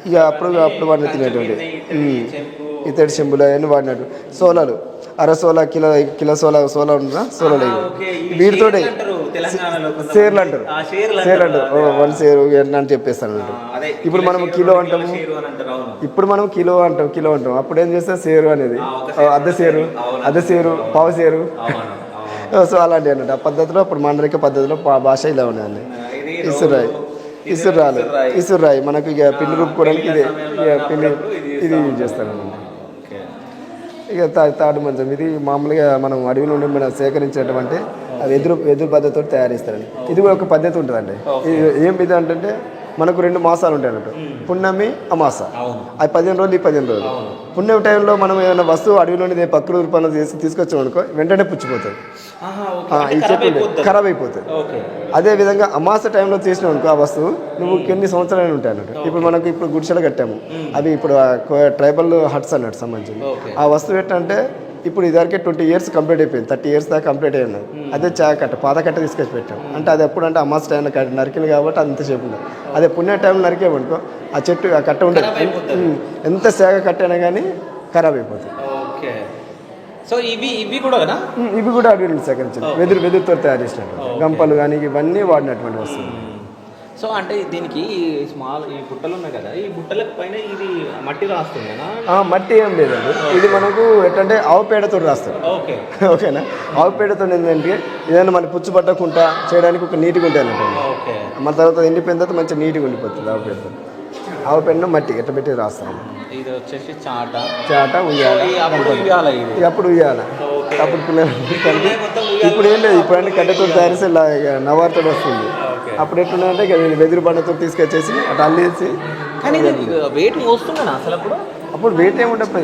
ఇక అప్పుడు వాడిని తినేటువంటి ఇతడి చెంబులు అవన్నీ వాడినట్టు సోలాలు అర సోలా కిలో సోలా ఉందా సోలాలు వీటితో సేర్లు అంటారు సేర్లు అంటారు 1 సేరు అని చెప్పేస్తాను అన్నట్టు. ఇప్పుడు మనం కిలో అంటాము, ఇప్పుడు మనం కిలో అంటాం అప్పుడు ఏం చేస్తే సేరు అనేది అర్ధ సేరు పావు సేరు. సో అలాంటివి అన్నట్టు ఆ పద్ధతిలో అప్పుడు మాండలిక పద్ధతిలో భాష ఇలా ఉండేదండి. ఇసురాయి మనకు ఇక పిండి రుబ్బుకోవడానికి ఇదే పిండి ఇది యూజ్ చేస్తానండి. ఇక తాడు మంచం ఇది మామూలుగా మనం అడవి నుండి మనం సేకరించేటువంటి అది వెదురు పద్ధతితో తయారు చేస్తారండి. ఇది కూడా ఒక పద్ధతి ఉంటుందండి. ఏం ఇది అంటే మనకు 2 మాసాలు ఉంటాయి అన్నట్టు, పున్నమి అమాస. అది 15 రోజులు ఈ 15 రోజులు. పుణ్యమి టైంలో మనం ఏమైనా వస్తువు అడవిలోని పక్కల రూపంలో తీసుకొచ్చాం అనుకో వెంటనే పుచ్చిపోతుంది, ఈ చెట్టు ఖరాబ్ అయిపోతుంది. అదే విధంగా అమాస టైంలో చేసినావు అనుకో ఆ వస్తువు నువ్వు ఎన్ని సంవత్సరాలు ఉంటాయి అన్నట్టు. ఇప్పుడు గుడిసెలు కట్టాము, అవి ఇప్పుడు ట్రైబల్ హట్స్ అన్నట్టు సంబంధించింది. ఆ వస్తువు ఏంటంటే ఇప్పుడు ఇదివరకే 20 years కంప్లీట్ అయిపోయింది, 30 years దాకా కంప్లీట్ అయ్యింది. అదే కట్ట పాత కట్ట తీసుకొచ్చి పెట్టాం అంటే అది ఎప్పుడంటే అమాస టైంలో నరికింది కాబట్టి అంతసేపు ఉండదు. అదే పుణ్య టైంలో నరికేమనుకో ఆ చెట్టు ఆ కట్ట ఉంటుంది, ఎంత సేగ కట్టైనా కానీ ఖరాబ్ అయిపోతుంది. సో ఇవి కూడా అడవి నుండి సేకరించారు, వెదురుతో తయారు చేసినట్టు గంపలు కానీ ఇవన్నీ వాడినటువంటి వస్తువులు. సో అంటే దీనికి ఈ బుట్టలు ఉన్నాయి కదా, ఈ బుట్టల పైన ఇది మట్టి రాస్తుందా? మట్టి ఏం లేదండి, ఇది మనకు ఎట్లంటే ఆవు పేడతో రాస్తారు. ఓకేనా, ఆవు పేడతో ఏంటంటే ఏదైనా మన పుచ్చు పట్టకుండా చేయడానికి ఒక నీట్గా ఉంటాయి అన్నట్టు. మన తర్వాత ఎండిపోయిన తర్వాత మంచిగా నీట్గా ఉండిపోతుంది ఆవు పేడతో. ఆవు పేడను మట్టి ఎట్లా పెట్టి రాస్తాం. ఇది వచ్చేసి చాట అప్పుడు ఉయ్యాల అప్పుడు పిల్లలు. ఇప్పుడు ఏం లేదు, ఇప్పుడు అంటే కట్టెతో తయారు చేసి నవార్తో వస్తుంది. అప్పుడు ఎట్లున్నాయంటే వెదురు బండతో తీసుకొచ్చేసి అట్లా అల్లేసి. కానీ వెయిట్ మోస్తుందా అసలు? అప్పుడు వెయిట్ ఏముండదు.